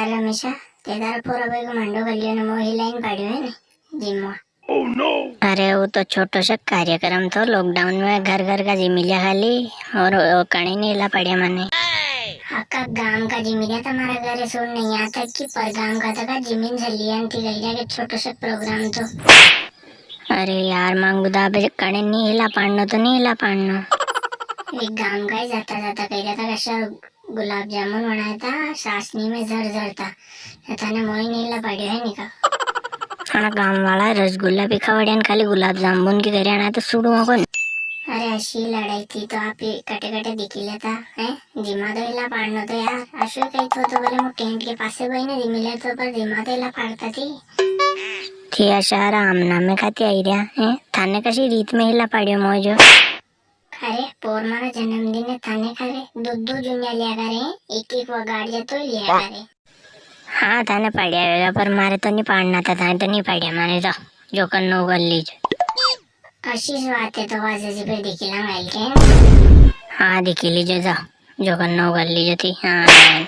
यार रमेशा ते तार पूरा भाई को मंडो गलियों ने मोही लाइन पाड़ी है ने जिम में। अरे वो तो छोटो सा कार्यक्रम तो लॉकडाउन में घर घर का जिमिलिया खाली और कणी नहीं ला पड़े मने आका गांव का जिमिलिया तुम्हारा घर सुन नहीं आता कि पर गांव का था जिमिन जलियन थी गईरा के छोटो सा प्रोग्राम तो। अरे यार मांगुदा बे कणी नहीं हिला पाड़नो तो नहीं हिला पाड़नो एक गांव का ही जाता जाता कह रहा था कैसा गुलाब जामुन बनाया था सासनी में जर जर था थाने मोही नहीं ला पड़े है निका खाना गांव वाला रसगुल्ला भी खवड़ियान खाली गुलाब जामुन की करे आना तो सुडू कौन। अरे अशी लड़ाई थी तो आप कटे कटे दिखी लेता है जिमा तो हिला पाड़नो तो यार अशु कही तो बोले मो टेंट के पास से बही ना जिमिले तो पर जिमा तो हिला पाड़ता थी अशा रामना में खाती आई रहा है थाने कशी रीत में हिला पाड़ियो मोजो अरे पोर मारा जन्मदिन है थाने करे दूध जुनिया लिया करे एक एक वगाड़ जा तो लिया करे। हाँ थाने पढ़िया पर मारे तो नहीं पढ़ना था थाने तो नहीं पढ़िया माने तो जो करना कर लीजिए। अशीष बात है तो वाजे पे दिखी ला माइल के हाँ दिखी लीजिए जाओ जो करना कर लीजिए थी हाँ।